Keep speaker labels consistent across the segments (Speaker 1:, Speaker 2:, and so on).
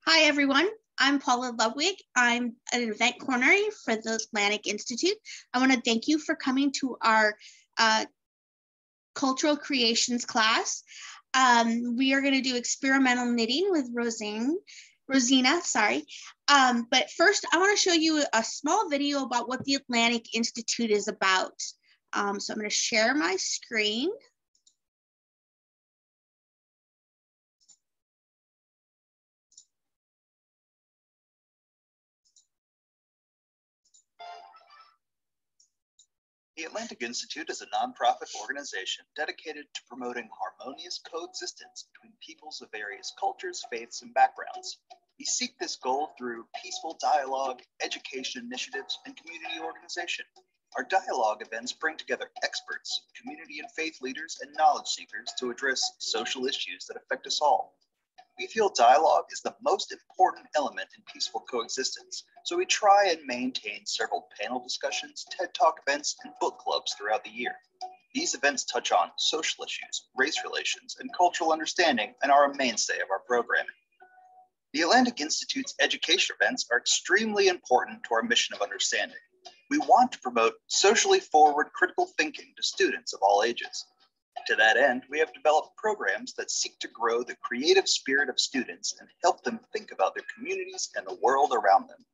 Speaker 1: Hi, everyone. I'm Paula Ludwig. I'm an event coordinator for the Atlantic Institute. I want to thank you for coming to our cultural creations class. We are going to do experimental knitting with Rosina, sorry. But first, I want to show you a small video about what the Atlantic Institute is about. So I'm going to share my screen.
Speaker 2: The Atlantic Institute is a nonprofit organization dedicated to promoting harmonious coexistence between peoples of various cultures, faiths, and backgrounds. We seek this goal through peaceful dialogue, education initiatives, and community organization. Our dialogue events bring together experts, community and faith leaders, and knowledge seekers to address social issues that affect us all. We feel dialogue is the most important element in peaceful coexistence, so we try and maintain several panel discussions, TED Talk events, and book clubs throughout the year. These events touch on social issues, race relations, and cultural understanding, and are a mainstay of our programming. The Atlantic Institute's education events are extremely important to our mission of understanding. We want to promote socially forward critical thinking to students of all ages. To that end, we have developed programs that seek to grow the creative spirit of students and help them think about their communities and the world around them.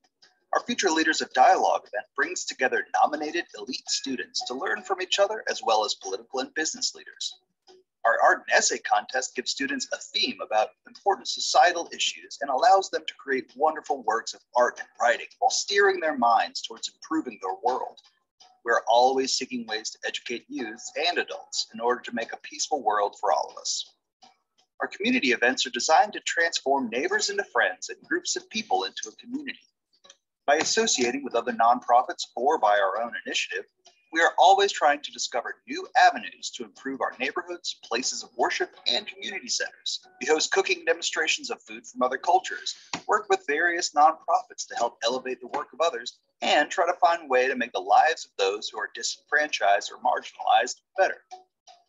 Speaker 2: Our Future Leaders of Dialogue event brings together nominated elite students to learn from each other as well as political and business leaders. Our art and essay contest gives students a theme about important societal issues and allows them to create wonderful works of art and writing while steering their minds towards improving their world. We're always seeking ways to educate youth and adults in order to make a peaceful world for all of us. Our community events are designed to transform neighbors into friends and groups of people into a community. By associating with other nonprofits or by our own initiative, we are always trying to discover new avenues to improve our neighborhoods, places of worship, and community centers. We host cooking demonstrations of food from other cultures, work with various nonprofits to help elevate the work of others, and try to find a way to make the lives of those who are disenfranchised or marginalized better.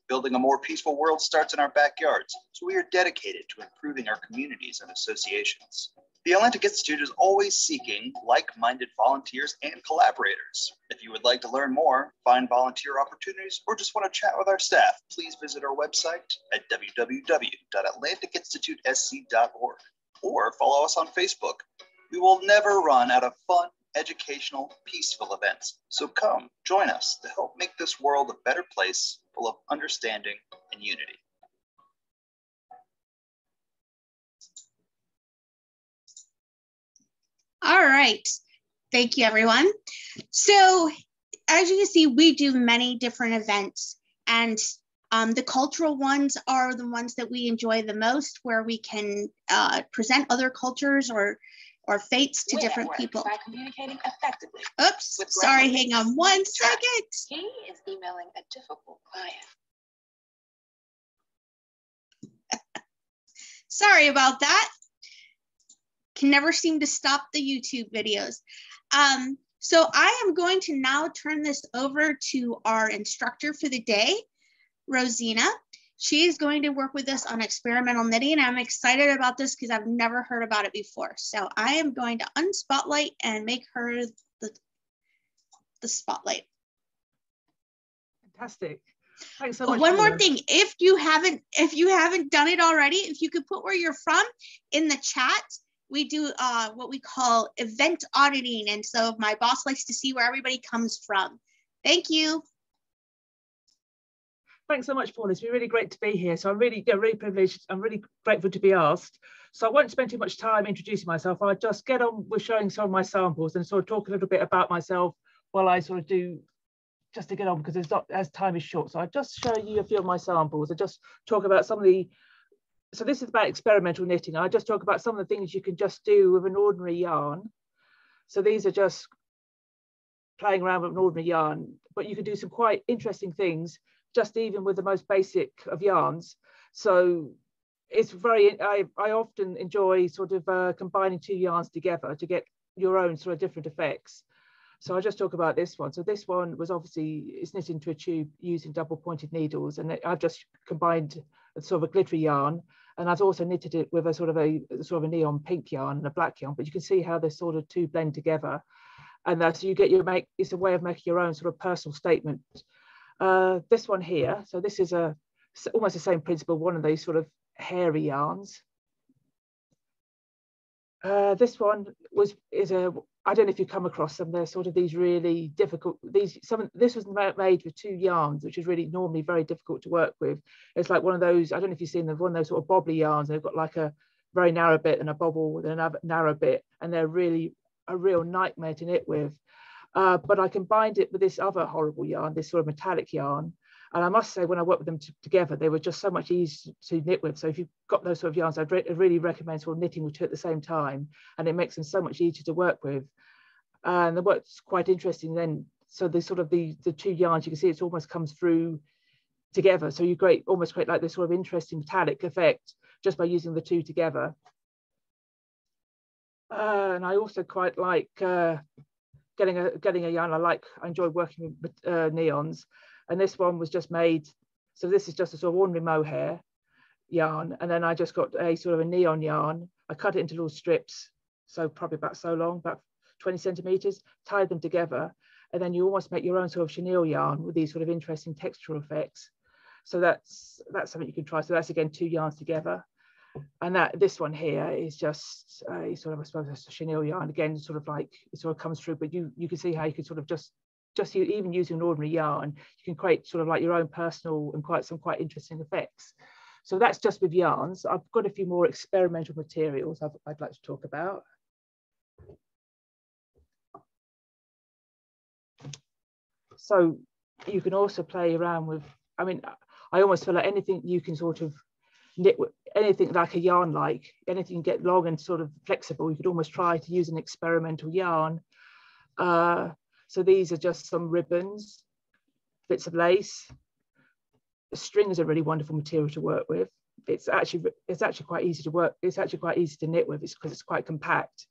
Speaker 2: Building a more peaceful world starts in our backyards, so we are dedicated to improving our communities and associations. The Atlantic Institute is always seeking like-minded volunteers and collaborators. If you would like to learn more, find volunteer opportunities, or just want to chat with our staff, please visit our website at www.atlanticinstitutesc.org or follow us on Facebook. We will never run out of fun, educational, peaceful events. So come, join us to help make this world a better place full of understanding and unity.
Speaker 1: All right. Thank you, everyone. So as you can see, we do many different events, and the cultural ones are the ones that we enjoy the most, where we can present other cultures or faiths to different people.
Speaker 3: By communicating effectively.
Speaker 1: Oops, sorry, hang on one second.
Speaker 3: He is emailing a difficult client.
Speaker 1: Sorry about that. Can never seem to stop the YouTube videos. So I am going to now turn this over to our instructor for the day, Rosina. She is going to work with us on experimental knitting, and I'm excited about this because I've never heard about it before. So I am going to unspotlight and make her the spotlight.
Speaker 4: Fantastic. Thanks so much.
Speaker 1: One more thing, if you haven't done it already, if you could put where you're from in the chat. We do what we call event auditing, and so my boss likes to see where everybody comes from. Thank you.
Speaker 4: Thanks so much, Paul. It's been really great to be here. So I'm really privileged. I'm really grateful to be asked. So I won't spend too much time introducing myself. I'll just get on with showing some of my samples and sort of talk a little bit about myself while I sort of do, just to get on, because it's not, as time is short. So I'll just show you a few of my samples and just talk about some of the. So this is about experimental knitting. I just talk about some of the things you can just do with an ordinary yarn. So these are just playing around with an ordinary yarn, but you can do some quite interesting things just even with the most basic of yarns. So it's very, I often enjoy sort of combining two yarns together to get your own sort of different effects. So I'll just talk about this one. So this one was obviously, it's knit into a tube using double pointed needles, and I've just combined sort of a glittery yarn And I've also knitted it with a sort of a neon pink yarn and a black yarn, but you can see how the sort of two blend together. And so you get it's a way of making your own sort of personal statement. This one here, so this is almost the same principle, one of these sort of hairy yarns. This one I don't know if you come across them. They're sort of these really difficult. This was made with 2 yarns, which is really normally very difficult to work with. It's like one of those. I don't know if you've seen them. One of those sort of bobbly yarns. They've got like a very narrow bit and a bobble with another narrow bit, and they're really a real nightmare to knit with. But I combined it with this other horrible yarn, this sort of metallic yarn. And I must say, when I worked with them together, they were just so much easier to knit with. So if you've got those sort of yarns, I'd really recommend sort of knitting with 2 at the same time. And it makes them so much easier to work with. And the work's quite interesting then. So the sort of the 2 yarns, you can see it almost comes through together. So you almost create like this sort of interesting metallic effect just by using the 2 together. And I also quite like getting a yarn. I enjoy working with neons. And this one was just made, so this is just a sort of ordinary mohair yarn. And then I just got a sort of a neon yarn. I cut it into little strips, so probably about so long, about 20 centimeters, tied them together. And then you almost make your own sort of chenille yarn with these sort of interesting textural effects. So that's something you can try. So that's again 2 yarns together. And this one here is just a sort of, I suppose, a chenille yarn. Again, sort of like it sort of comes through, but you can see how you can sort of just even using an ordinary yarn, you can create sort of like your own personal and quite interesting effects. So that's just with yarns. I've got a few more experimental materials I'd like to talk about. So you can also play around with, I mean, I almost feel like anything you can sort of knit with, anything like a yarn, like anything you get long and sort of flexible, you could almost try to use an experimental yarn. So these are just some ribbons, bits of lace. The string is a really wonderful material to work with. It's actually quite easy to work. It's actually quite easy to knit with. It's because it's quite compact,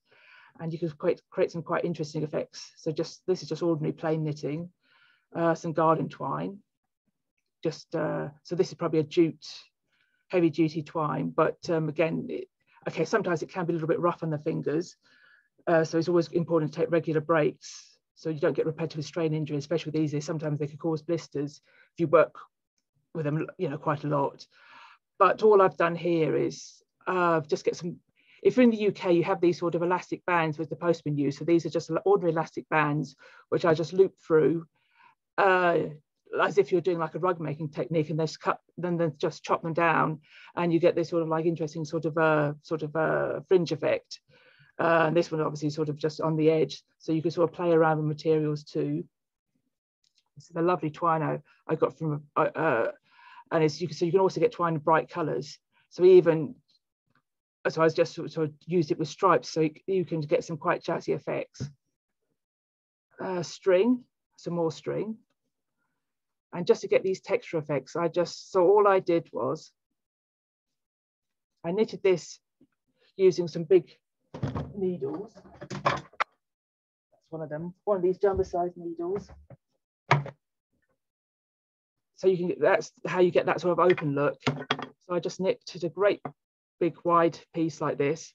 Speaker 4: and you can create some quite interesting effects. So this is just ordinary plain knitting, some garden twine. So this is probably a jute, heavy duty twine, but again, okay, sometimes it can be a little bit rough on the fingers. So it's always important to take regular breaks, so you don't get repetitive strain injury, especially with these. Sometimes they could cause blisters if you work with them, quite a lot. But all I've done here is just get some. If you're in the UK, you have these sort of elastic bands with the postman use. So these are just ordinary elastic bands, which I just loop through, as if you're doing like a rug making technique, and then just chop them down, and you get this sort of like interesting sort of fringe effect. And this one obviously sort of just on the edge, so you can sort of play around with materials too. This is a lovely twine I got from, and you can also get twine in bright colours. So I just sort of used it with stripes, so you can get some quite jazzy effects. String, some more string, and just to get these texture effects, all I did was I knitted this using some big needles. That's one of them, one of these jumbo size needles. So that's how you get that sort of open look. So I just knitted a great big wide piece like this,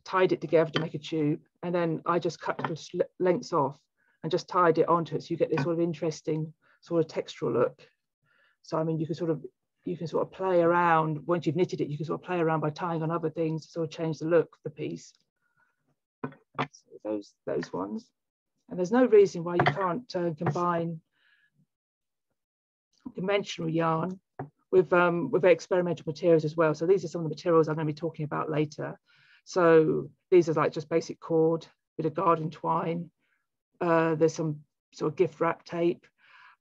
Speaker 4: tied it together to make a tube, and then I just cut the lengths off and just tied it onto it, so you get this sort of interesting sort of textural look. So I mean, you can sort of play around. Once you've knitted it, you can sort of play around by tying on other things to sort of change the look of the piece. So those ones, and there's no reason why you can't combine conventional yarn with experimental materials as well. So these are some of the materials I'm going to be talking about later. So these are like just basic cord, bit of garden twine. There's some sort of gift wrap tape.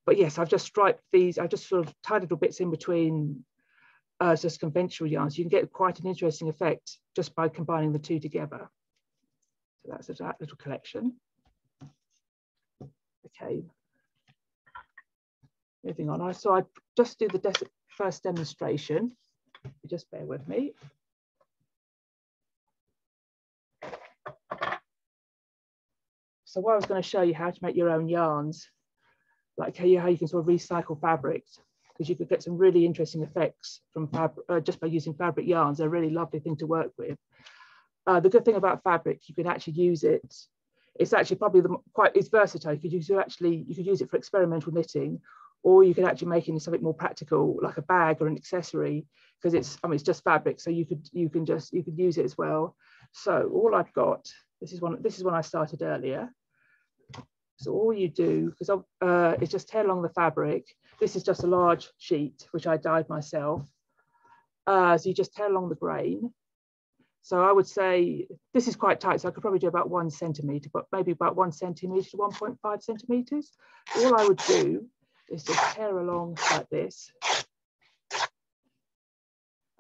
Speaker 4: But yes, I've just striped these. I've just sort of tied little bits in between just conventional yarns. You can get quite an interesting effect just by combining the 2 together. So that's that little collection. Okay. Moving on. So I just do the first demonstration. Just bear with me. So what I was going to show you how to make your own yarns, like how you can sort of recycle fabrics. because you could get some really interesting effects from just by using fabric yarns. They're a really lovely thing to work with. The good thing about fabric, you can actually use it. It's actually probably it's versatile. You could use it for experimental knitting, or you could actually make it into something more practical, like a bag or an accessory, because it's just fabric, so you could use it as well. So all I've got, this is one I started earlier. So all you do, because it's just tear along the fabric. This is just a large sheet which I dyed myself. So you just tear along the grain. So I would say this is quite tight, so I could probably do about 1 centimetre, but maybe about 1 centimetre to 1.5 centimetres. All I would do is just tear along like this.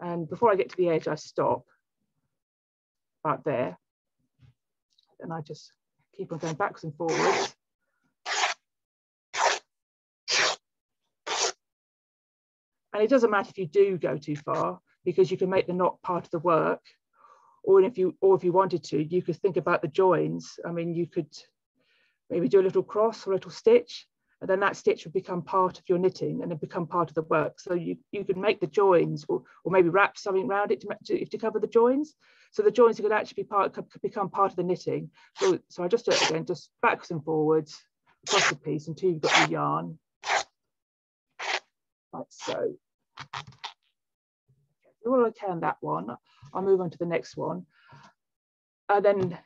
Speaker 4: And before I get to the edge, I stop right there. And I just keep on going backwards and forwards. And it doesn't matter if you do go too far, because you can make the knot part of the work. Or if you wanted to, you could think about the joins. I mean, you could maybe do a little cross or a little stitch, and then that stitch would become part of your knitting and then become part of the work. So you could make the joins, or maybe wrap something around it to cover the joins. So the joins could actually could become part of the knitting. So I just do it again, just backwards and forwards across the piece until you've got your yarn. Like so. All I can that one. I'll move on to the next one. Then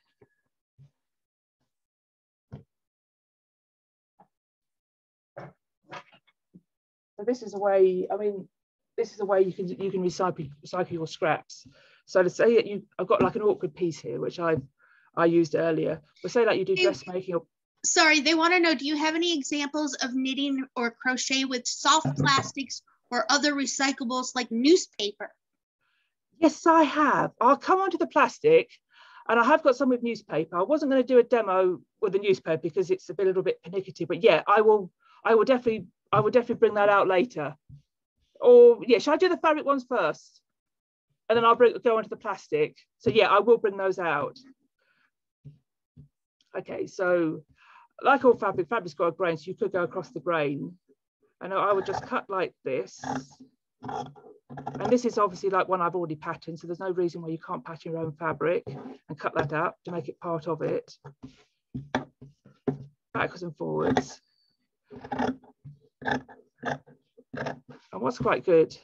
Speaker 4: so this is a way. I mean, this is a way you can recycle your scraps. So to say that I've got like an awkward piece here, which I used earlier. But say like you do dressmaking or.
Speaker 1: Sorry, they want to know, do you have any examples of knitting or crochet with soft plastics or other recyclables like newspaper?
Speaker 4: Yes, I have. I'll come on to the plastic, and I have got some with newspaper. I wasn't going to do a demo with the newspaper because it's a little bit pernickety, but yeah, I will definitely bring that out later. Or yeah, shall I do the fabric ones first? And then I'll go on to the plastic. So yeah, I will bring those out. Okay, so like all fabric's got a grain, so you could go across the grain. And I would just cut like this. And this is obviously like one I've already patterned, so there's no reason why you can't pattern your own fabric and cut that up to make it part of it. Backwards and forwards. And what's quite good,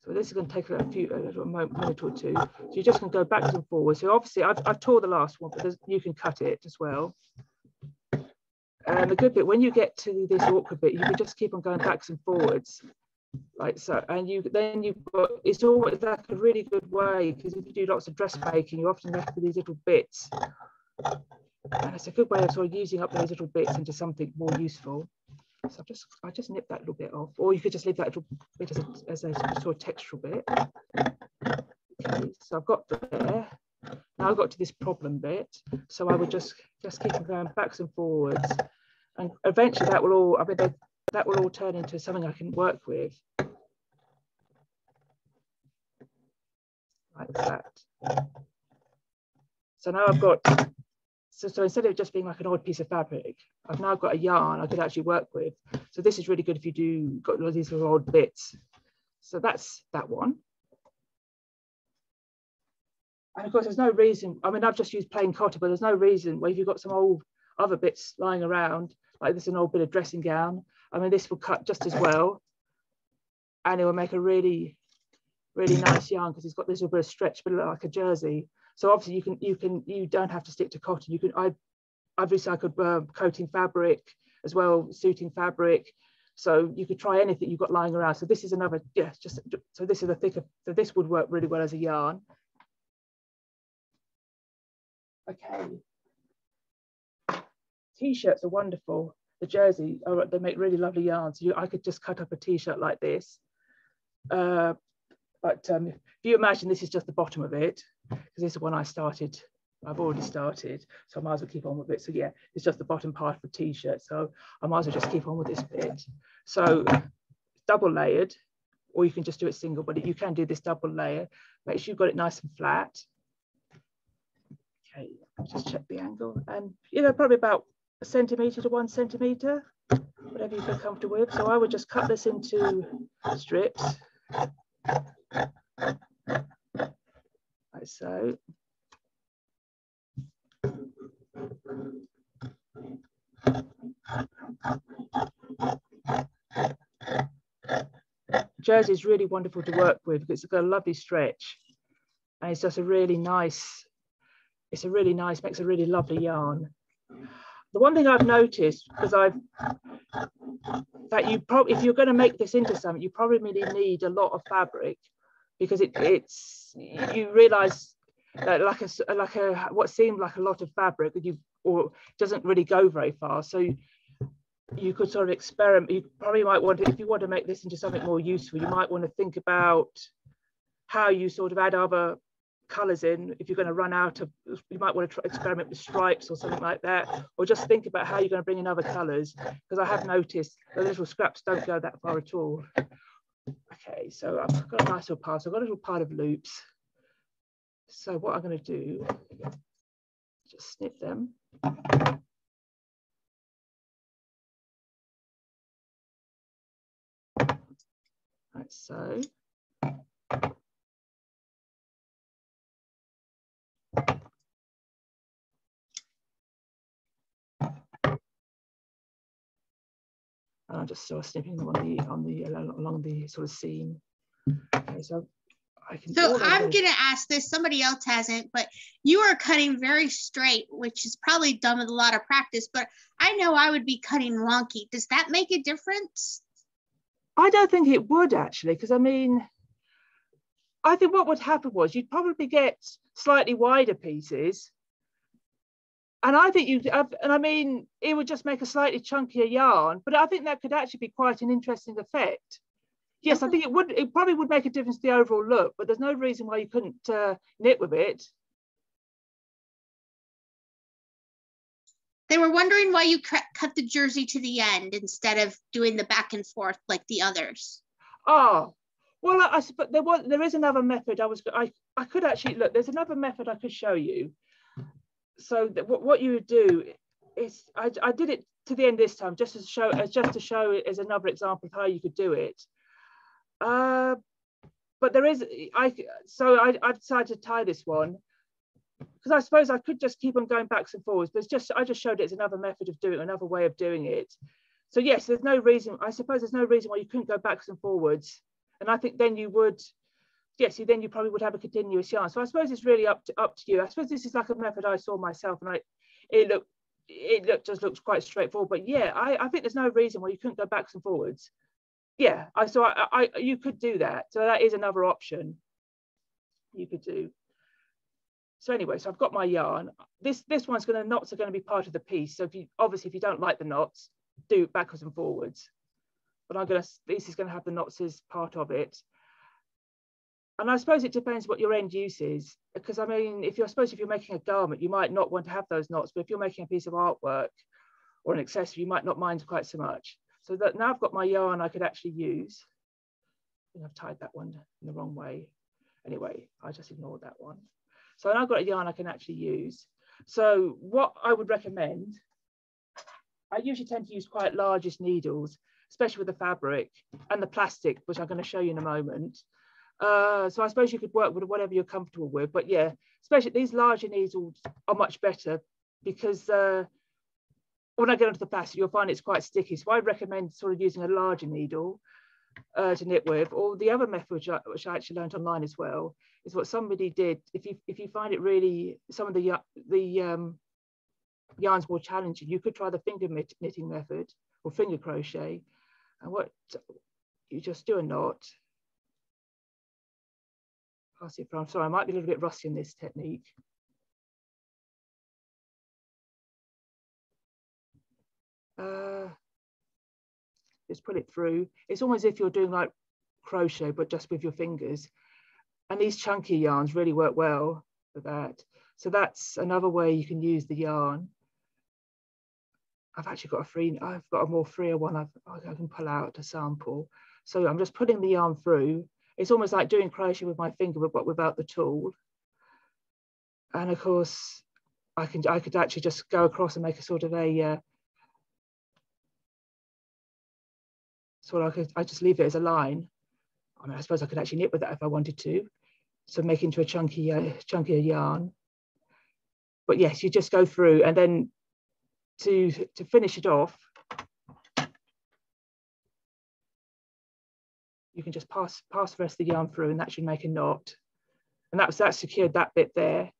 Speaker 4: so this is going to take a minute or two. So you're just going to go backwards and forwards. So obviously I've tore the last one, but you can cut it as well. And the good bit, when you get to this awkward bit, you can just keep on going backwards and forwards. Like so, and it's always like a really good way, because if you do lots of dressmaking, you often left with these little bits, and it's a good way of sort of using up those little bits into something more useful. So I just nip that little bit off, or you could just leave that little bit as a sort of textural bit. Okay, so I've got there. Now I've got to this problem bit, so I would just keep on going backwards and forwards, and eventually that will all. I mean, that will all turn into something I can work with. Like that. So now I've got, so instead of just being like an odd piece of fabric, I've now got a yarn I could actually work with. So this is really good if you got all these little odd bits. So that's that one. And of course, there's no reason, I mean, I've just used plain cotton, but there's no reason where if you've got some old other bits lying around, like this is an old bit of dressing gown, I mean, this will cut just as well, and it will make a really, really nice yarn because it's got this little bit of stretch, but like a jersey. So obviously you don't have to stick to cotton. I've recycled coating fabric as well, suiting fabric. So you could try anything you've got lying around. So this is another, yeah, so this is a thicker, so this would work really well as a yarn. Okay. T-shirts are wonderful. The jersey, they make really lovely yarns. I could just cut up a t-shirt like this. But if you imagine this is just the bottom of it, because this is one I've already started, so I might as well keep on with it. So yeah, it's just the bottom part of the t-shirt. So I might as well just keep on with this bit. So double layered, or you can just do it single, but you can do this double layer. Make sure you've got it nice and flat. Okay, just check the angle. And probably about 1 centimetre to 1 centimetre. whatever you feel comfortable with. So I would just cut this into strips, like so. Jersey is really wonderful to work with because it's got a lovely stretch, and it's just a really nice, makes a really lovely yarn. The one thing I've noticed, because that you probably, if you're going to make this into something, you probably need a lot of fabric, because you realize that like a what seemed like a lot of fabric that doesn't really go very far. So you could sort of experiment. You probably might want to, if you want to make this into something more useful, you might want to think about how you sort of add other colors in. If you're going to run out of, you might want to experiment with stripes or something like that, or just think about how you're going to bring in other colors, because I have noticed the little scraps don't go that far at all. Okay, so I've got a nice little part. So I've got a little pile of loops. So what I'm going to do, just snip them. Like so. And I'm just sort of snipping them along the sort of seam. Okay, so
Speaker 1: I'm gonna ask this, somebody else hasn't, but you are cutting very straight, which is probably done with a lot of practice, but I know I would be cutting wonky. Does that make a difference?
Speaker 4: I don't think it would, actually, because I mean, I think what would happen was you'd probably get slightly wider pieces, and I think and I mean, it would just make a slightly chunkier yarn, but I think that could actually be quite an interesting effect. Yes, I think it probably would make a difference to the overall look, but there's no reason why you couldn't knit with it.
Speaker 1: They were wondering why you cut the jersey to the end instead of doing the back and forth like the others.
Speaker 4: Oh, well, but there is another method. I could actually look. There's another method I could show you. So what you would do is I did it to the end this time just to show it as another example of how you could do it. But there is I decided to tie this one, because I suppose I could just keep on going backwards and forwards, but I just showed it as another method of doing, another way of doing it. So yes, there's no reason, I suppose there's no reason why you couldn't go backwards and forwards. And I think then you would, yes, then you probably would have a continuous yarn. So I suppose it's really up to you. I suppose this is like a method I saw myself, and it just looks quite straightforward. But yeah, I think there's no reason why you couldn't go backwards and forwards. Yeah, you could do that. So that is another option you could do. So anyway, so I've got my yarn. This one's knots are going to be part of the piece. So if you don't like the knots, do backwards and forwards. But this is going to have the knots as part of it. And I suppose it depends what your end use is, because I mean, if you're making a garment, you might not want to have those knots, but if you're making a piece of artwork or an accessory, you might not mind quite so much. So that now I've got my yarn I could actually use. I think I've tied that one in the wrong way. Anyway, I just ignored that one. So now I've got a yarn I can actually use. So what I would recommend, I usually tend to use quite largest needles, especially with the fabric and the plastic, which I'm going to show you in a moment. So I suppose you could work with whatever you're comfortable with, but yeah, especially these larger needles are much better, because when I get onto the plastic, you'll find it's quite sticky. So I recommend sort of using a larger needle to knit with. Or the other method, which I actually learned online as well, is what somebody did. If you find it really, some of the yarns more challenging, you could try the finger knitting method or finger crochet. And what you just do a knot. Pass it from. Sorry, I might be a little bit rusty in this technique. Just pull it through. It's almost as if you're doing like crochet, but just with your fingers. And these chunky yarns really work well for that. So that's another way you can use the yarn. I've actually got I've got a more freer one I can pull out to sample. So I'm just putting the yarn through. It's almost like doing crochet with my finger, but without the tool. And of course, I could actually just go across and make a sort of a So I just leave it as a line. I mean, I suppose I could actually knit with that if I wanted to. So make into a chunkier yarn. But yes, you just go through, and then to finish it off, you can just pass the rest of the yarn through, and that should make a knot. And that secured that bit there.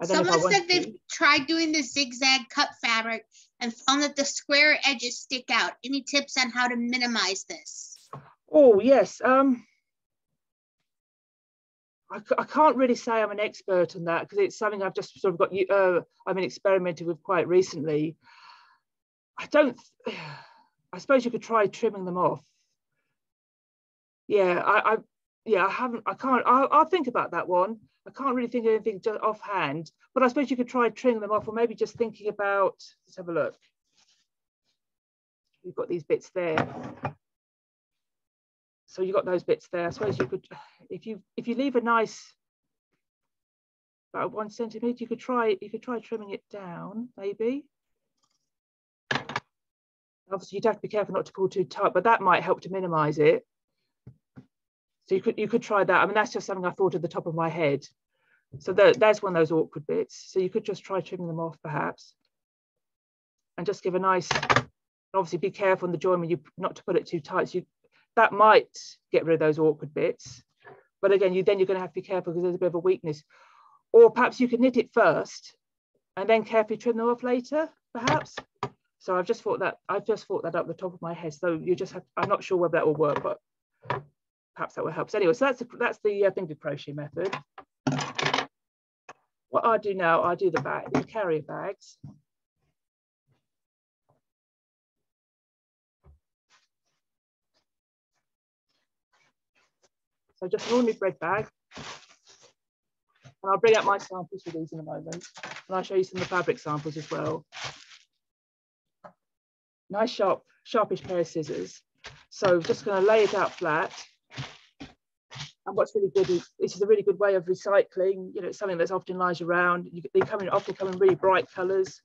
Speaker 4: And then
Speaker 1: someone said they've tried doing the zigzag cut fabric and found that the square edges stick out. Any tips on how to minimize this?
Speaker 4: Oh yes, I can't really say I'm an expert on that because it's something I've just sort of got I've been experimenting with quite recently. I suppose you could try trimming them off. Yeah, I'll think about that one. I can't really think of anything just offhand, but I suppose you could try trimming them off, or maybe just thinking about, let's have a look. You've got these bits there. So you've got those bits there. I suppose you could, if you leave a nice, about 1 centimetre, you could try trimming it down, maybe. Obviously you'd have to be careful not to pull too tight, but that might help to minimize it. So you could try that. I mean, that's just something I thought at the top of my head. So there's one of those awkward bits. So you could just try trimming them off perhaps, and just give a nice, obviously be careful on the join when you, not to put it too tight. So that might get rid of those awkward bits. But again, then you're going to have to be careful because there's a bit of a weakness. Or perhaps you could knit it first and then carefully trim them off later, perhaps. So I've just thought that up at the top of my head. So you just have, I'm not sure whether that will work, but perhaps that will help. So anyway, so that's the finger crochet method. What I do now, I do the carrier bags. So just an ordinary bread bag. And I'll bring out my samples for these in a moment. And I'll show you some of the fabric samples as well. Nice sharpish pair of scissors. So just going to lay it out flat. And what's really good is this is a really good way of recycling. You know, it's something that's often lies around. They often come in really bright colours.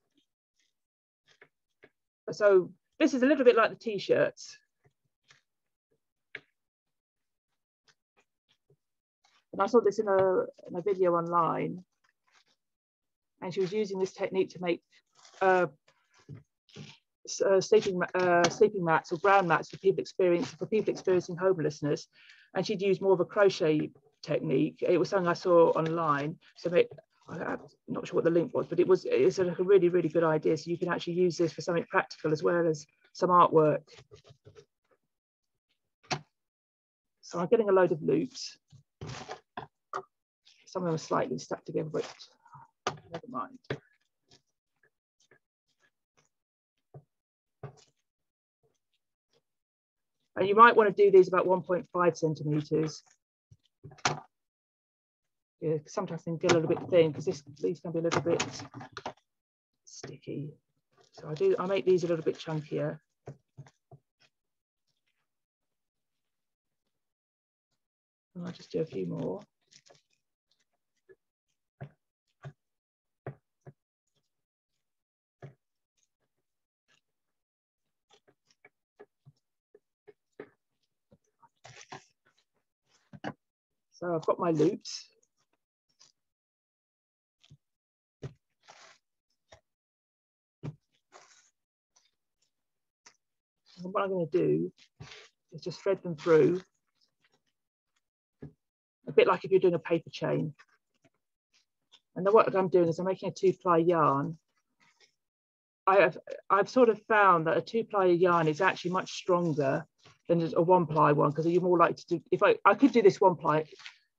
Speaker 4: So this is a little bit like the t-shirts. And I saw this in a video online, and she was using this technique to make sleeping mats or ground mats for people experiencing homelessness. And she'd use more of a crochet technique. It was something I saw online. So I'm not sure what the link was, but it's a really, really good idea. So you can actually use this for something practical as well as some artwork. So I'm getting a load of loops. Some of them are slightly stuck together, but never mind. And you might want to do these about 1.5 centimetres. Yeah, sometimes they can get a little bit thin because these can be a little bit sticky. So I make these a little bit chunkier. And I'll just do a few more. So I've got my loops. And what I'm going to do is just thread them through, a bit like if you're doing a paper chain. And then what I'm doing is I'm making a 2-ply yarn. I've sort of found that a 2-ply yarn is actually much stronger than a 1-ply one, because you're more likely to do, if I could do this 1-ply,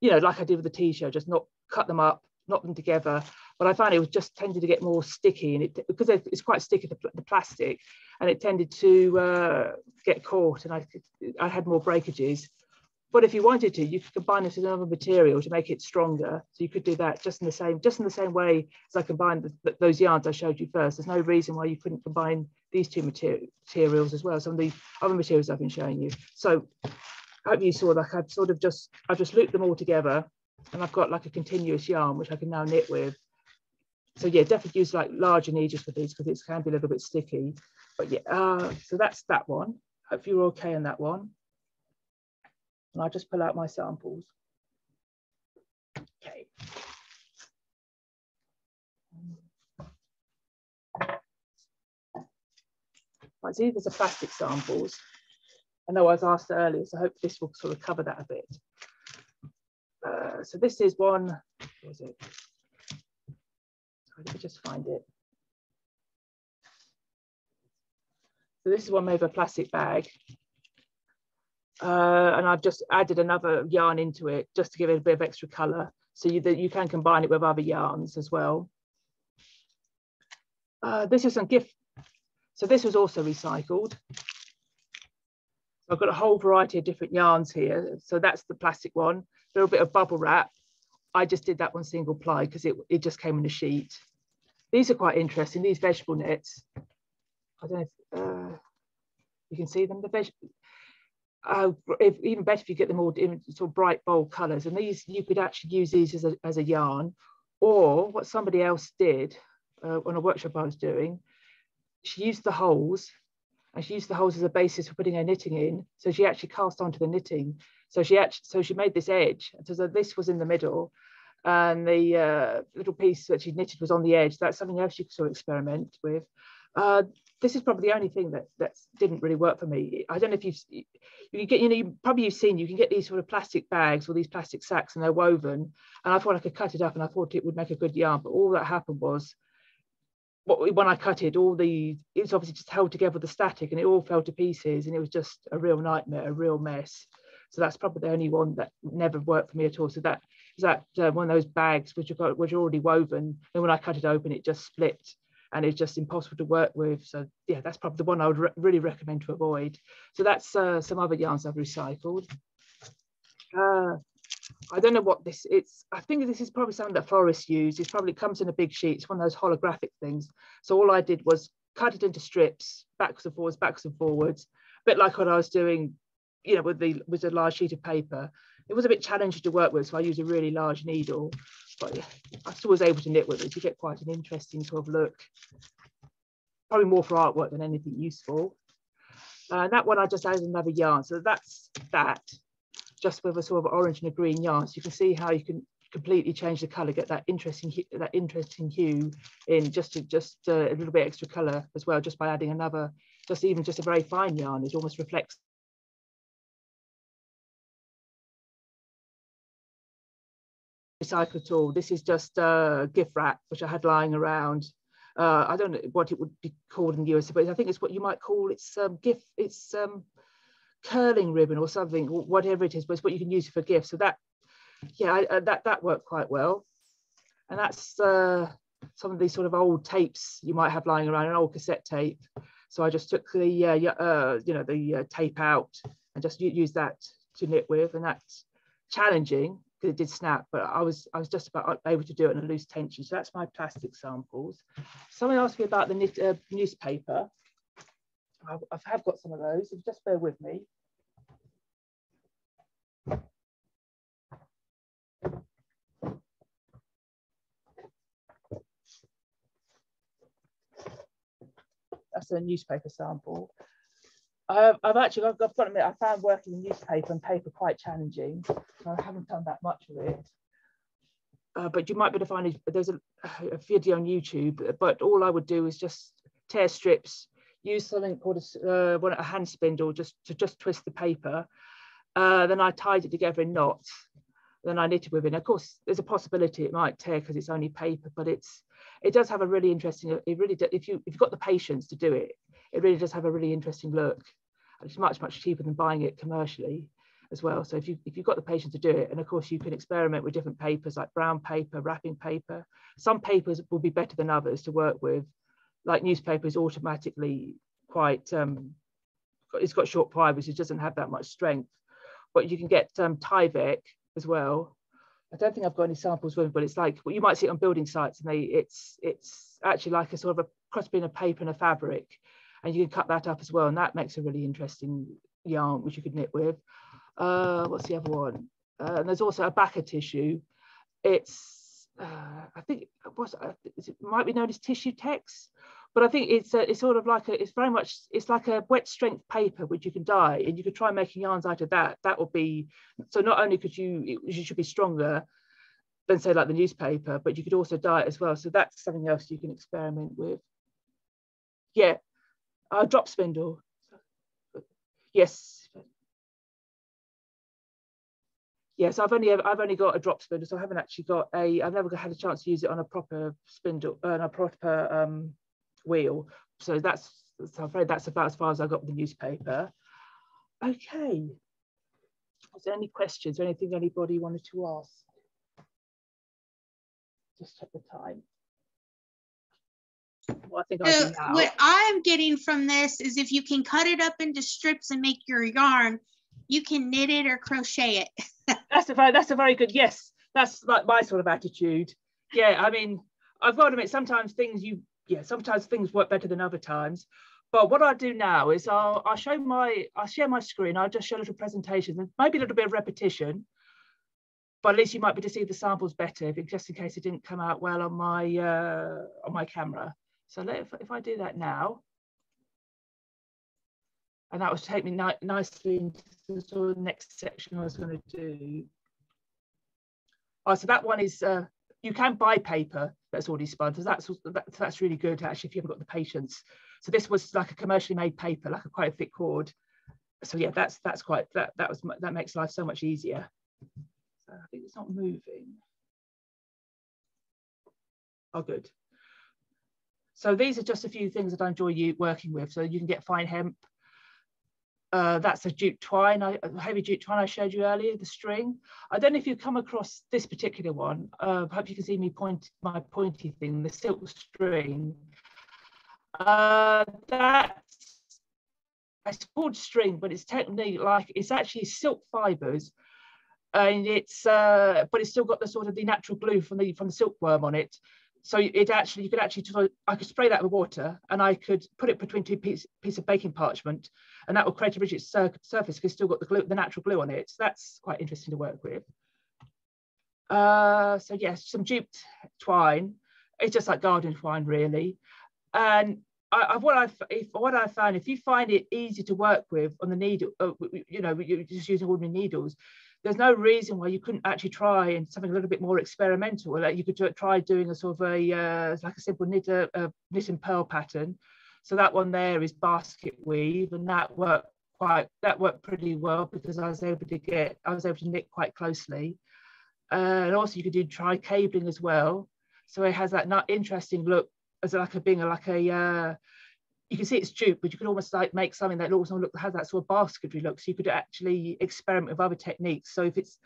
Speaker 4: you know, like I did with the t-shirt, just not cut them up, knot them together. But I found it was just tended to get more sticky, and because it's quite sticky, the plastic, and it tended to get caught, and I had more breakages. But if you wanted to, you could combine this with another material to make it stronger. So you could do that just in the same way as I combined those yarns I showed you first. There's no reason why you couldn't combine these two materials as well, some of the other materials I've been showing you. So I hope you saw that I've just looped them all together, and I've got like a continuous yarn which I can now knit with. So yeah, definitely use like larger needles for these because it can be a little bit sticky. But yeah, so that's that one. Hope you're okay on that one. And I'll just pull out my samples. Okay. Right, so these are plastic samples. I know I was asked earlier, so I hope this will sort of cover that a bit. So this is one, what was it? Sorry, let me just find it. So this is one made of a plastic bag. And I've just added another yarn into it just to give it a bit of extra colour, so you can combine it with other yarns as well. This is some gift. So this was also recycled. I've got a whole variety of different yarns here. So that's the plastic one, a little bit of bubble wrap. I just did that one single ply because it just came in a sheet. These are quite interesting, these vegetable nets. I don't know if you can see them, the vegetable. Even better if you get them all in sort of bright, bold colours. And these, you could actually use these as a yarn, or what somebody else did on a workshop I was doing, she used the holes, and she used the holes as a basis for putting her knitting in. So she actually cast onto the knitting. So she made this edge. So this was in the middle, and the little piece that she knitted was on the edge. That's something else you could sort of experiment with. This is probably the only thing that didn't really work for me. I don't know if you get, you've seen, you can get these sort of plastic bags or these plastic sacks, and they're woven. And I thought I could cut it up, and I thought it would make a good yarn. But all that happened was, when I cut it, it's obviously just held together with the static, and it all fell to pieces, and it was just a real nightmare, a real mess. So that's probably the only one that never worked for me at all. So that is one of those bags which are already woven, and when I cut it open, it just split, and it's just impossible to work with. So yeah, that's probably the one I would really recommend to avoid. So that's some other yarns I've recycled. I don't know what this is. I think this is probably something that florists use. It probably comes in a big sheet. It's one of those holographic things. So all I did was cut it into strips, backwards and forwards, a bit like what I was doing, with a large sheet of paper. It was a bit challenging to work with, so I used a really large needle, but I still was able to knit with it to get quite an interesting sort of look. Probably more for artwork than anything useful. That one I just added another yarn, so that's that, just with a sort of orange and a green yarn. So you can see how you can completely change the colour, get that interesting hue in, just a little bit extra colour as well, just by adding another, even just a very fine yarn. It almost reflects recycle at all. This is just gift wrap which I had lying around. I don't know what it would be called in the US, but I think it's what you might call curling ribbon or something, whatever it is, but it's what you can use for gifts. So that, yeah, that worked quite well. And that's some of these sort of old tapes you might have lying around, an old cassette tape. So I just took the tape out and just used that to knit with, and that's challenging because it did snap, but I was just about able to do it in a loose tension. So that's my plastic samples. Someone asked me about the newspaper. I have got some of those, so just bear with me. That's a newspaper sample. I've got to admit, I found working in newspaper and paper quite challenging. So I haven't done that much of it. But you might be able to find it. There's a video on YouTube, but all I would do is just tear strips, use something called a hand spindle just to twist the paper. Then I tied it together in knots. Then I knitted with it. And of course, there's a possibility it might tear because it's only paper, but it does have a really interesting. It really does, if you've got the patience to do it, it really does have a really interesting look. It's much cheaper than buying it commercially as well. So if you've got the patience to do it, and of course you can experiment with different papers like brown paper, wrapping paper. Some papers will be better than others to work with. Like newspaper is automatically quite, it's got short fibers, it doesn't have that much strength. But you can get Tyvek as well. I don't think I've got any samples with it, but it's like, well, you might see it on building sites, and it's actually like a sort of a cross between a paper and a fabric, and you can cut that up as well, and that makes a really interesting yarn which you could knit with. What's the other one? And there's also a backer tissue. It's I think it might be known as tissue tex, But I think it's sort of like it's very much, it's like a wet strength paper which you can dye, and you could try making yarns out of that. That would be, so not only could you should be stronger than say like the newspaper, but you could also dye it as well. So that's something else you can experiment with. Yeah, drop spindle. Yes. Yes, I've only got a drop spindle, so I haven't actually got I've never had a chance to use it on a proper spindle, on a proper wheel. So I'm afraid that's about as far as I got with the newspaper. Okay. Is there any questions or anything anybody wanted to ask? Just check the time. Well, I think I do now.
Speaker 1: What I'm getting from this is if you can cut it up into strips and make your yarn, you can knit it or crochet it.
Speaker 4: That's a very good, yes, that's like my sort of attitude. Yeah, I mean, I've got to admit sometimes things work better than other times. But what I do now is I'll share my screen, I'll just show little presentations and maybe a little bit of repetition, but at least you might be able to see the samples better, just in case it didn't come out well on my camera. So if I do that now, and that will take me nicely into the sort of next section I was going to do. Oh, so that one is, you can buy paper that's already spun. So that's really good, actually, if you haven't got the patience. So this was like a commercially made paper, like quite a thick cord. So yeah, that makes life so much easier. So I think it's not moving. Oh, good. So these are just a few things that I enjoy working with. So you can get fine hemp. That's a jute twine, heavy jute twine I showed you earlier, the string. I don't know if you've come across this particular one. I hope you can see me my pointy thing, the silk string. It's called string, but it's technically it's actually silk fibers, and but it's still got the sort of the natural glue from the silkworm on it. So I could spray that with water, and I could put it between two pieces of baking parchment, and that will create a rigid surface because it's still got the natural glue on it. So that's quite interesting to work with. So yes, some jute twine. It's just like garden twine, really. And what I found, if you find it easy to work with on the needle, you're just using ordinary needles, there's no reason why you couldn't actually try and something a little bit more experimental. Like you could try doing a sort of like a simple knit and purl pattern. So that one there is basket weave, and that worked pretty well because I was able to knit quite closely. And also you could try cabling as well. So it has that interesting look as you can see it's jute, but you could almost like make something that also has that sort of basketry look. So you could actually experiment with other techniques. So if it's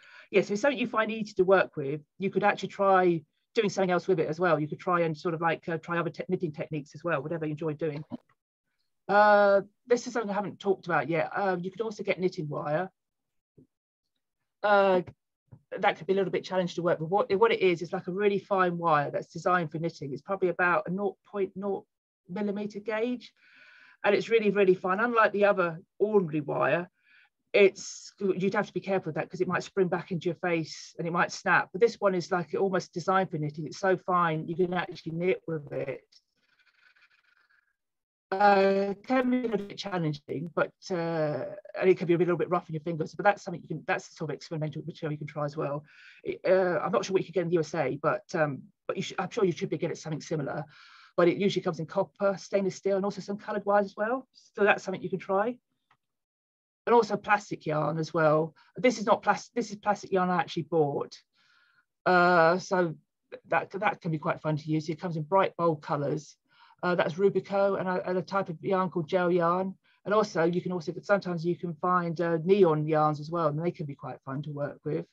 Speaker 4: something you find easy to work with, you could actually try doing something else with it as well. You could try and sort of like try other knitting techniques as well, whatever you enjoy doing. This is something I haven't talked about yet. You could also get knitting wire. That could be a little bit challenging to work with. What it is like a really fine wire that's designed for knitting. It's probably about a 0.0 millimeter gauge, and it's really, really fine. Unlike the other ordinary wire, you'd have to be careful with that because it might spring back into your face and it might snap. But this one is like almost designed for knitting. It's so fine you can actually knit with it. It can be a little bit challenging, but and it can be a little bit rough in your fingers. But that's something that's the sort of experimental material you can try as well. I'm not sure what you can get in the USA, but I'm sure you should be getting something similar. But it usually comes in copper, stainless steel, and also some coloured wires as well. So that's something you can try. And also plastic yarn as well. This is not plastic. This is plastic yarn I actually bought. So that can be quite fun to use. It comes in bright, bold colours. That's Rubico and a type of yarn called gel yarn. And also sometimes you can find neon yarns as well, and they can be quite fun to work with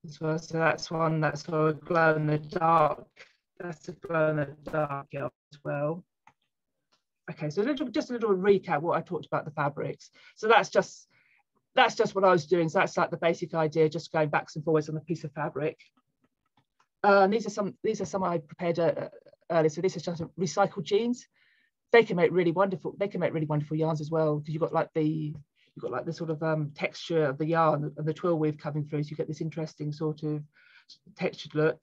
Speaker 4: as well. So that's one that's sort of glow in the dark. That's a glow in the dark yarn as well. Okay, so just a little recap what I talked about the fabrics. So that's just what I was doing. So that's like the basic idea, just going backs and forwards on a piece of fabric. These are some I prepared earlier. So this is just recycled jeans. They can make really wonderful yarns as well, because you've got like the sort of texture of the yarn and the twill weave coming through, so you get this interesting sort of textured look.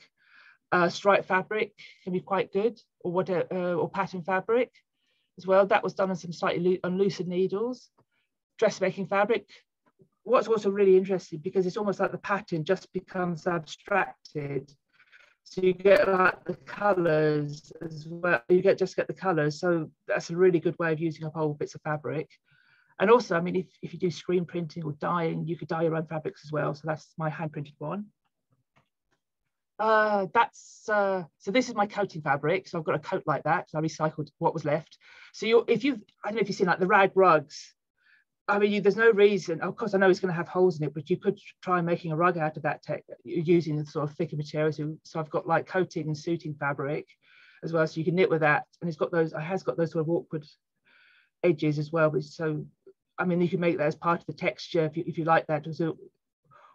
Speaker 4: Stripe fabric can be quite good, or pattern fabric as well. That was done on some slightly looser needles. Dressmaking fabric. What's also really interesting, because it's almost like the pattern just becomes abstracted. So you get like the colours as well. You just get the colours. So that's a really good way of using up whole bits of fabric. And also, I mean, if you do screen printing or dyeing, you could dye your own fabrics as well. So that's my hand printed one. So this is my coating fabric. So I've got a coat like that. So I recycled what was left. So I don't know if you've seen like the rag rugs. I mean, there's no reason, of course, I know it's going to have holes in it, but you could try making a rug out of that using the sort of thicker materials. So I've got like coating and suiting fabric as well. So you can knit with that. And it has got those sort of awkward edges as well. But so, I mean, you can make that as part of the texture if you like that.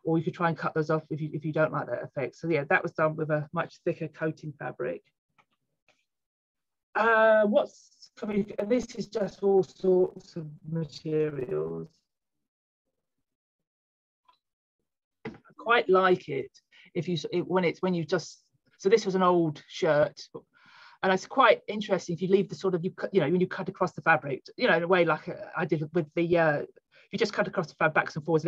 Speaker 4: Or you could try and cut those off if you don't like that effect. So yeah, that was done with a much thicker coating fabric. And this is just all sorts of materials. I quite like it when you just, so this was an old shirt, and it's quite interesting if you leave the sort of, when you cut across the fabric, in a way like I did with the, if you just cut across the fabric backs and forwards,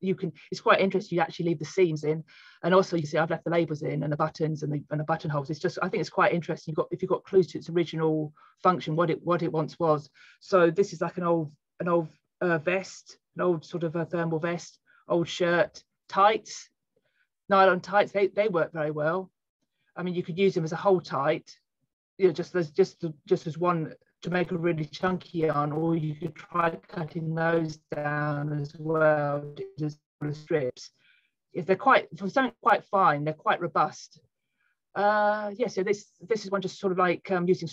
Speaker 4: it's quite interesting. You actually leave the seams in, and also you see I've left the labels in and the buttons and the buttonholes. It's just, I think it's quite interesting. If you've got clues to its original function, what it once was. So this is like an old vest, an old sort of a thermal vest, old shirt, tights, nylon tights. They work very well. I mean, you could use them as a whole tight, just as one to make a really chunky yarn, or you could try cutting those down as well, just strips. If they're for something quite fine, they're quite robust. So this is one just sort of like using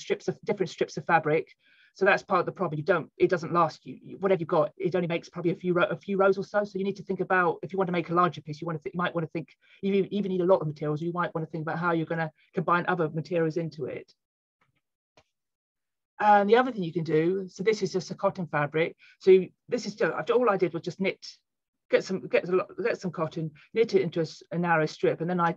Speaker 4: different strips of fabric. So that's part of the problem. It doesn't last you. Whatever you've got, it only makes probably a few rows or so. So you need to think about, if you want to make a larger piece, you might want to think, you even need a lot of materials. You might want to think about how you're going to combine other materials into it. And the other thing you can do, so this is just a cotton fabric. So this is just, all I did was just get some cotton, knit it into a narrow strip, and then I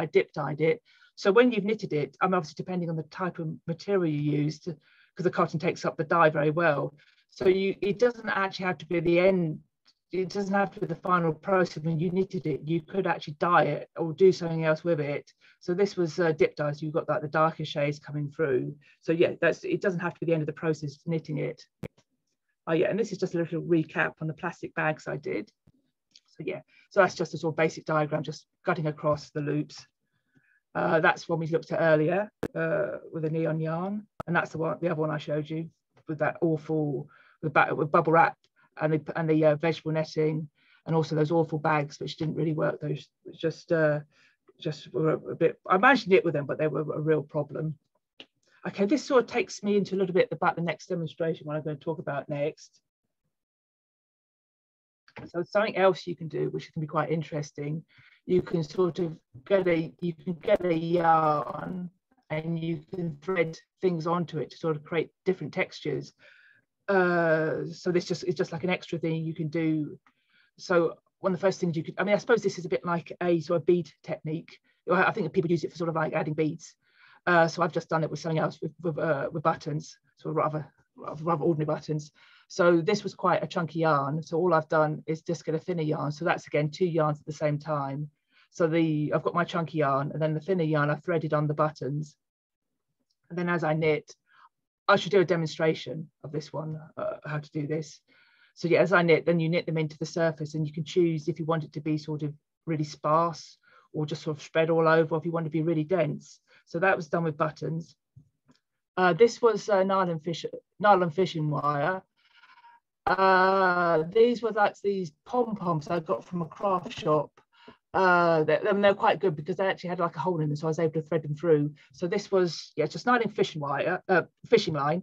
Speaker 4: dip dyed it. So when you've knitted it, I'm obviously depending on the type of material you used, because the cotton takes up the dye very well. So it doesn't actually have to be the end. It doesn't have to be the final process. When you knitted it, you could actually dye it or do something else with it. So this was dip dye, so you've got like the darker shades coming through. So yeah, it doesn't have to be the end of the process knitting it. Oh yeah, and this is just a little recap on the plastic bags I did. So yeah, so that's just a sort of basic diagram, just cutting across the loops. That's one we looked at earlier with the neon yarn, and that's the other one I showed you with that awful with bubble wrap and the vegetable netting, and also those awful bags which didn't really work. Those just were a bit, I managed to knit with them, but they were a real problem. Okay, this sort of takes me into a little bit about the next demonstration, what I'm going to talk about next. So something else you can do, which can be quite interesting, you can sort of get a yarn and you can thread things onto it to sort of create different textures. So this is just like an extra thing you can do. So one of the first things you could, I mean, I suppose this is a bit like a sort of bead technique. I think that people use it for sort of like adding beads. So I've just done it with something else with buttons, sort of rather ordinary buttons. So this was quite a chunky yarn. So all I've done is just get a thinner yarn. So that's again 2 yarns at the same time. So I've got my chunky yarn, and then the thinner yarn I've threaded on the buttons. And then as I knit, I should do a demonstration of this one, how to do this. So yeah, as I knit, then you knit them into the surface, and you can choose if you want it to be sort of really sparse or just sort of spread all over, or if you want it to be really dense. So that was done with buttons. This was nylon fishing wire. These were like these pom-poms I got from a craft shop. They're quite good because they actually had like a hole in them, so I was able to thread them through. So this was, yeah, just nylon fishing wire, fishing line,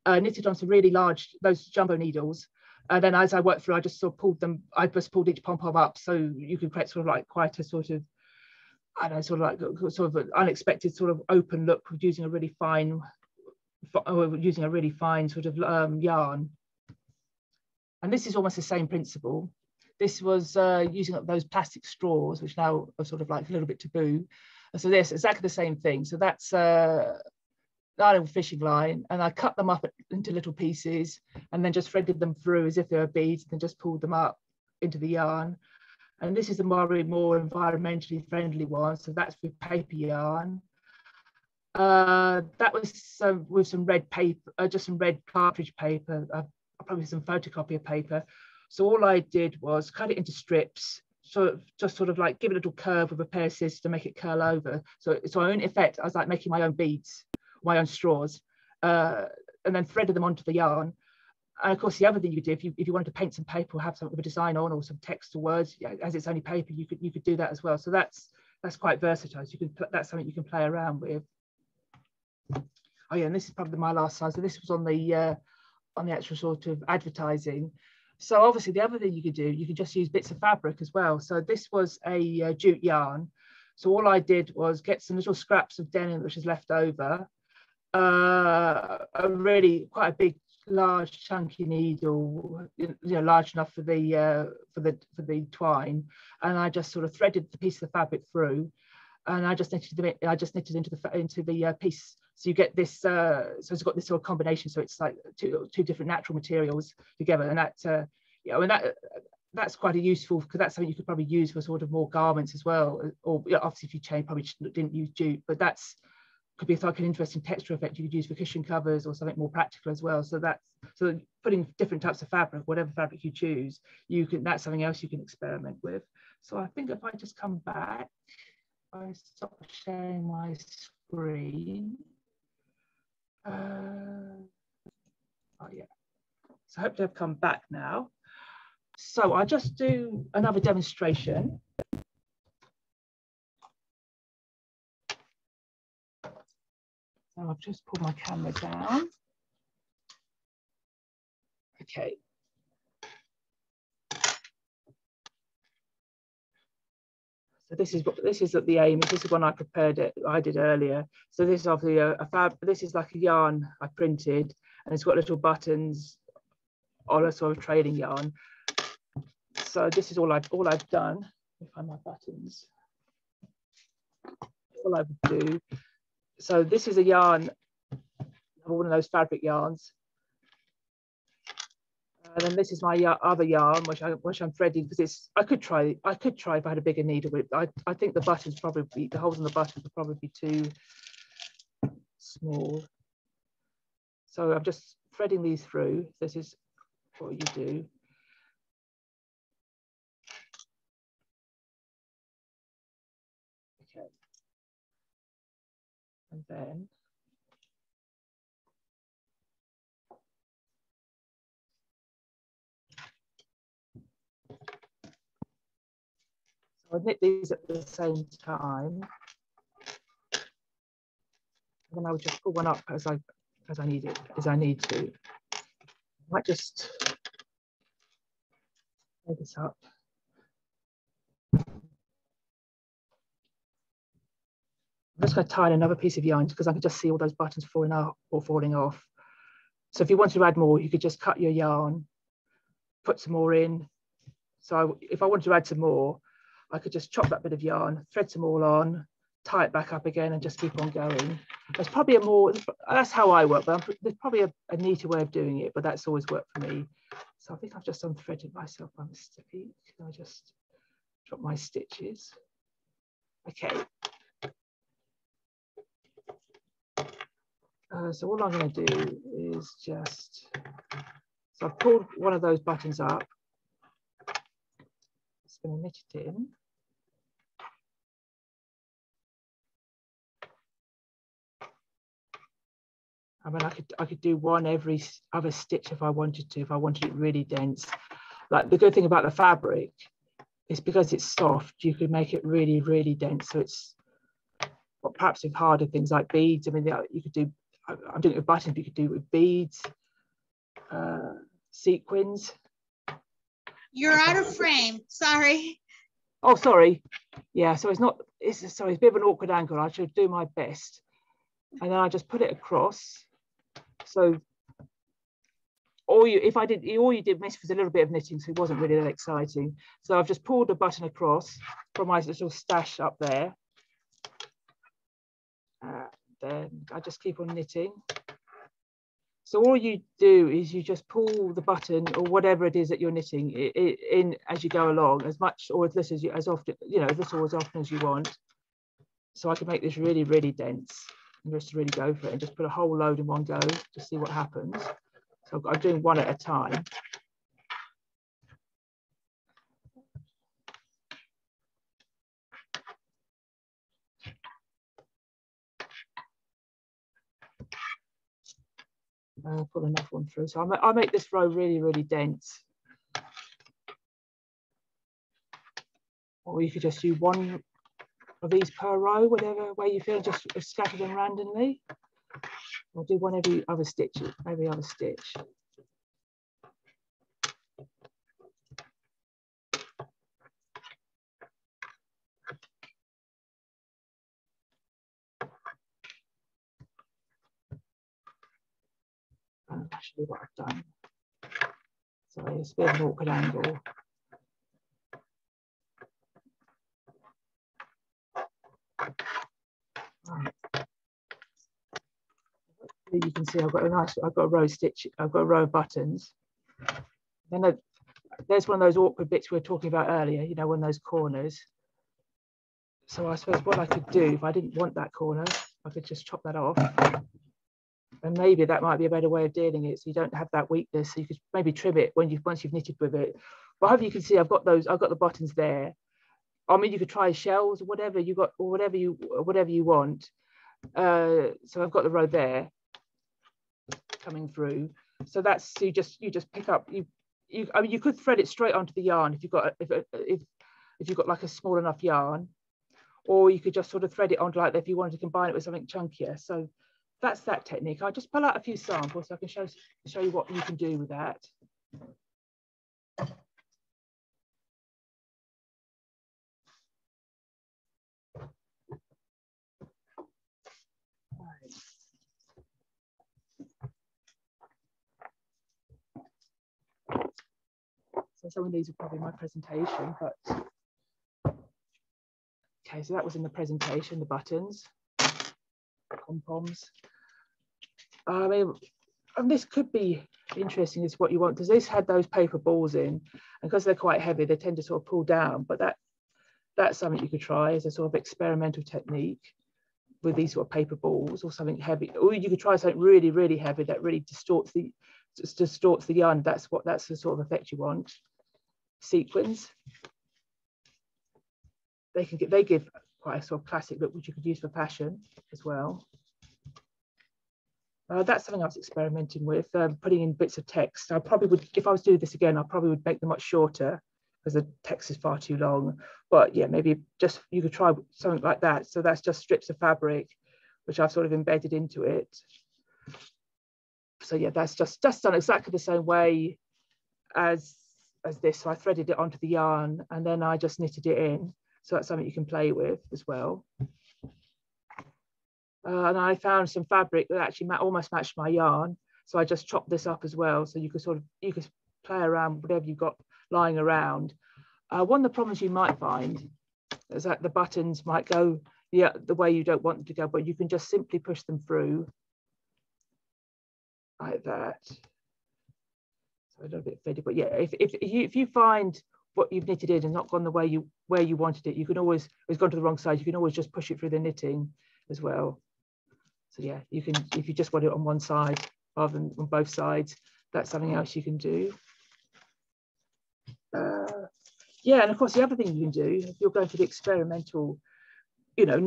Speaker 4: knitted on some really large, those jumbo needles. And then as I worked through, I just sort of pulled them, I just pulled each pom-pom up, so you could create sort of like quite a sort of, I don't know, sort of like sort of an unexpected sort of open look with using a really fine sort of yarn. And this is almost the same principle. This was using up those plastic straws, which now are sort of like a little bit taboo. So this exactly the same thing. So that's nylon fishing line, and I cut them up into little pieces and then just threaded them through as if they were beads, and then just pulled them up into the yarn. And this is the more environmentally friendly one. So that's with paper yarn. That was with some red paper, just some red cartridge paper, probably some photocopier paper. So all I did was cut it into strips, just sort of like give it a little curve with a pair of scissors to make it curl over. So in effect, I was like making my own beads, my own straws, and then threaded them onto the yarn. And of course, the other thing you could do, if you wanted to paint some paper or have something with a design on, or some text or words, as it's only paper, you could do that as well. So that's quite versatile. So that's something you can play around with. Oh yeah, and this is probably my last slide. So this was on the actual sort of advertising. So obviously the other thing you could do, you could just use bits of fabric as well. So this was a jute yarn. So all I did was get some little scraps of denim which is left over, a really quite a big, large, chunky needle, large enough for the twine, and I just sort of threaded the piece of the fabric through, and I just knitted into the piece. So you get this, so it's got this sort of combination. So it's like two different natural materials together, and that's quite a useful, because that's something you could probably use for sort of more garments as well. Or obviously, if you probably didn't use jute, but that's could be like an interesting texture effect you could use for cushion covers or something more practical as well. So putting different types of fabric, whatever fabric you choose, that's something else you can experiment with. So I think if I just come back, I stop sharing my screen. Oh yeah, so hopefully I've come back now. So I'll just do another demonstration. So I've just pulled my camera down. Okay. So this is at the aim. This is one I prepared I did earlier. So this is obviously this is like a yarn I printed, and it's got little buttons on a sort of trading yarn. So this is all I've done. Let me find my buttons. All I would do. So this is a yarn, one of those fabric yarns. And then this is my other yarn, which I'm threading, because I could try if I had a bigger needle, but I think the buttons the holes in the buttons would probably be too small. So I'm just threading these through. This is what you do. Okay. And then so I knit these at the same time, and then I would just pull one up as I need to. I might just pull this up. I'm just going to tie in another piece of yarn because I can just see all those buttons falling out or falling off. So if you want to add more, you could just cut your yarn, put some more in. So if I wanted to add some more, I could just chop that bit of yarn, thread some more on, tie it back up again, and just keep on going. There's probably that's how I work, but there's probably a neater way of doing it, but that's always worked for me. So I think I've just unthreaded myself by mistake. I just drop my stitches. Okay. So all I'm going to do is so I've pulled one of those buttons up. Just going to knit it in. I mean, I could do one every other stitch if I wanted to, if I wanted it really dense. Like the good thing about the fabric is because it's soft, you could make it really, really dense. So it's perhaps with harder things like beads. I mean, you could do, I'm doing it with buttons, but you could do it with beads, sequins.
Speaker 1: You're out of frame, sorry.
Speaker 4: Oh, sorry. Yeah, so it's a bit of an awkward angle. I should do my best. And then I just put it across. So all you did miss was a little bit of knitting, so it wasn't really that exciting. So I've just pulled a button across from my little stash up there. Then I just keep on knitting. So all you do is you just pull the button or whatever it is that you're knitting in as you go along, as much or as often, you know, this or as often as you want. So I can make this really, really dense and just really go for it and just put a whole load in one go to see what happens. So I'm doing one at a time. I'll put enough one through. So I make this row really, really dense. Or you could just do one of these per row, whatever way you feel, just scatter them randomly. Or do one every other stitch, every other stitch. That's actually what I've done. So it's a bit of an awkward angle. Right. You can see I've got a row stitch, I've got a row of buttons. Then there's one of those awkward bits we were talking about earlier, you know, one of those corners. So I suppose what I could do, if I didn't want that corner, I could just chop that off. And maybe that might be a better way of dealing it, so you don't have that weakness. So you could maybe trim it once you've knitted with it. But hopefully you can see I've got the buttons there. I mean, you could try shells or whatever you got, or whatever you want. So I've got the row there coming through. So that's, so you just pick up, I mean, you could thread it straight onto the yarn if you've got like a small enough yarn, or you could just sort of thread it onto like that if you wanted to combine it with something chunkier. So that's that technique. I'll just pull out a few samples so I can show you what you can do with that. So some of these are probably my presentation, but okay, so that was in the presentation, the buttons, pom-poms. I mean, and this could be interesting is what you want, because this had those paper balls in, and because they're quite heavy, they tend to sort of pull down, but that's something you could try as a sort of experimental technique with these sort of paper balls or something heavy. Or you could try something really, really heavy that really distorts the yarn. That's the sort of effect you want. Sequins. They give quite a sort of classic look, which you could use for fashion as well. That's something I was experimenting with, putting in bits of text. I probably would, if I was doing this again, I probably would make them much shorter because the text is far too long. But yeah, maybe just you could try something like that. So that's just strips of fabric, which I've sort of embedded into it. So yeah, that's just done exactly the same way as this. So I threaded it onto the yarn and then I just knitted it in. So that's something you can play with as well. And I found some fabric that actually almost matched my yarn. So I just chopped this up as well. So you could play around with whatever you've got lying around. One of the problems you might find is that the buttons might go the way you don't want them to go, but you can just simply push them through like that. So a little bit faded, but yeah, if you find what you've knitted in and not gone the way you wanted it, you can always, it's gone to the wrong side, you can always just push it through the knitting as well. So yeah, you can, if you just want it on one side rather than on both sides, that's something else you can do. Yeah, and of course the other thing you can do, if you're going for the experimental, you know,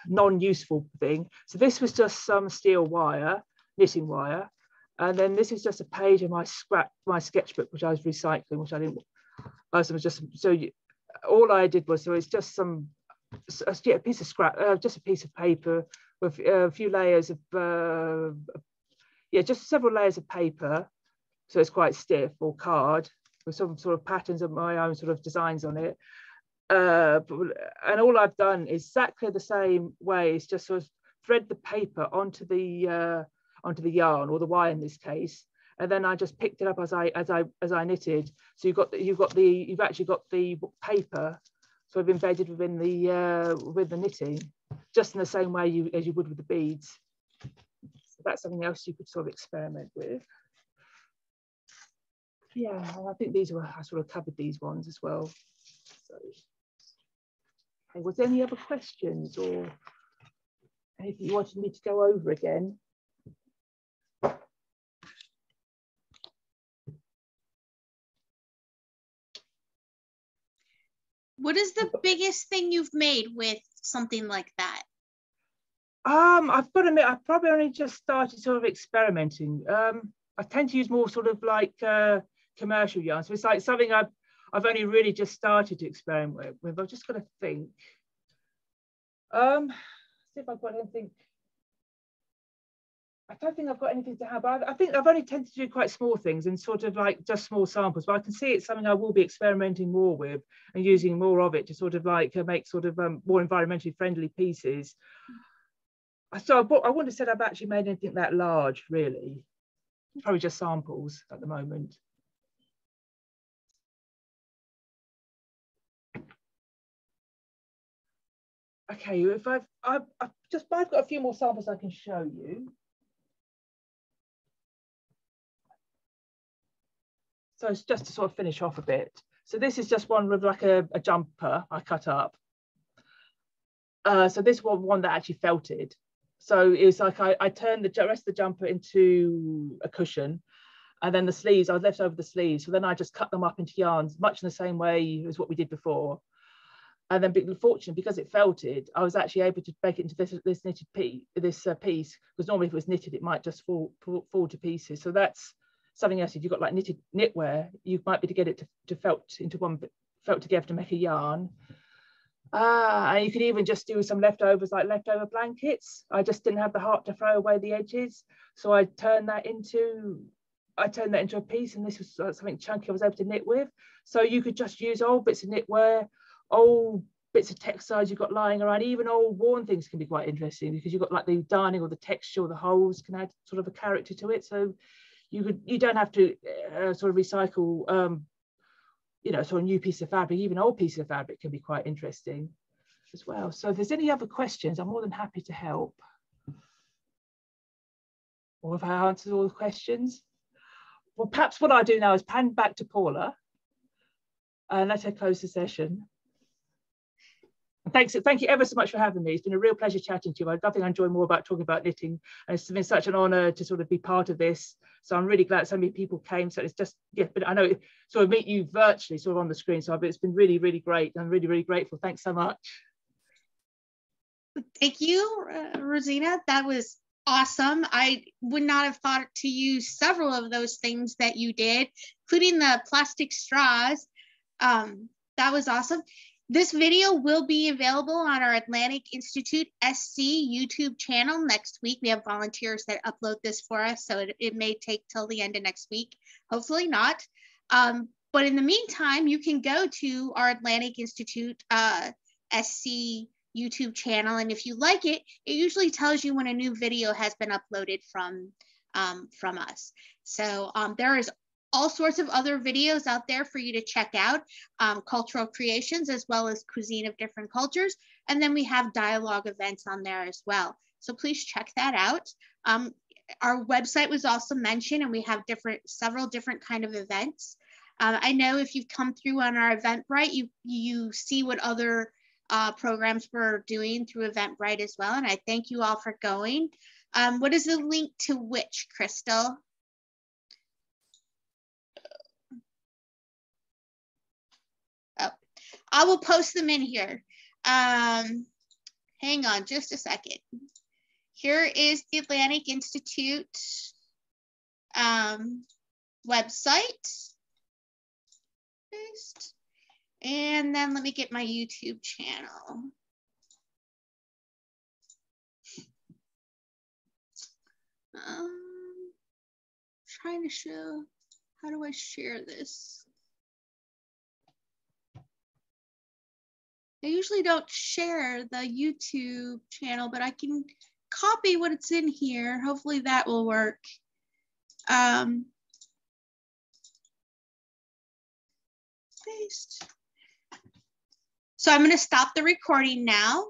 Speaker 4: non-useful thing. So this was just some steel wire, knitting wire, and then this is just a page of my sketchbook, which I was recycling, which I didn't. So it was just all I did was, so it's just a piece of scrap, just a piece of paper with a few layers of just several layers of paper, so it's quite stiff, or card with some sort of patterns of my own sort of designs on it. And all I've done is exactly the same way. It's just sort of thread the paper onto the yarn, or the wire in this case, and then I just picked it up as I knitted. So you've actually got the paper sort of embedded within the knitting. just in the same way as you would with the beads. So that's something else you could sort of experiment with. Yeah, I think these were, I sort of covered these ones as well. So, okay, was there any other questions or anything you wanted me to go over again?
Speaker 1: What is the biggest thing you've made with something like that?
Speaker 4: I've got to admit, I've probably only just started sort of experimenting. I tend to use more sort of like commercial yarn. So it's like something I've only really just started to experiment with. I've just got to think. See if I've got anything. I don't think I've got anything to have. I think I've only tended to do quite small things and sort of like just small samples, but I can see it's something I will be experimenting more with and using more of it to sort of like make sort of more environmentally friendly pieces. So I wouldn't have said I've actually made anything that large, really. Probably just samples at the moment. Okay, if I've got a few more samples I can show you. So it's just to sort of finish off a bit. So this is just one with like a jumper I cut up. So this one that actually felted. So it's like I turned the rest of the jumper into a cushion, and then the sleeves, I was left over the sleeves. So then I just cut them up into yarns, much in the same way as what we did before. And then, fortunately, because it felted, I was actually able to make it into this knitted piece, because normally if it was knitted, it might just fall to pieces. So that's something else. If you've got like knitted knitwear, you might be able to get it to felt together to make a yarn. And you could even just do some leftovers, like leftover blankets. I just didn't have the heart to throw away the edges, so I turned that into a piece, and this was something chunky I was able to knit with. So you could just use old bits of knitwear, old bits of textiles you've got lying around. Even old worn things can be quite interesting, because you've got like the darning or the texture or the holes can add sort of a character to it. So you don't have to sort of recycle sort of new piece of fabric. Even old pieces of fabric can be quite interesting as well. So if there's any other questions, I'm more than happy to help. Or if I answered all the questions. Well, perhaps what I'll do now is pan back to Paula and let her close the session. Thank you ever so much for having me. It's been a real pleasure chatting to you. I think I enjoy more about talking about knitting, and it's been such an honor to sort of be part of this. So I'm really glad so many people came. So it's just, yeah, but I know sort of meet you virtually sort of on the screen. So it's been really, really great. I'm really, really grateful. Thanks so much.
Speaker 1: Thank you, Rosina. That was awesome. I would not have thought to use several of those things that you did, including the plastic straws. That was awesome. This video will be available on our Atlantic Institute SC YouTube channel next week. We have volunteers that upload this for us, so it may take till the end of next week. Hopefully not. But in the meantime, you can go to our Atlantic Institute SC YouTube channel, and if you like it, it usually tells you when a new video has been uploaded from us. So there is all sorts of other videos out there for you to check out, cultural creations as well as cuisine of different cultures. And then we have dialogue events on there as well. So please check that out. Our website was also mentioned, and we have several different kind of events. I know if you've come through on our Eventbrite, you see what other programs we're doing through Eventbrite as well. And I thank you all for going. What is the link to which, Crystal? I will post them in here. Hang on just a second. Here is the Atlantic Institute website. Paste. And then let me get my YouTube channel. Trying to show, how do I share this? I usually don't share the YouTube channel, but I can copy what it's in here. Hopefully that will work. Paste. So I'm going to stop the recording now.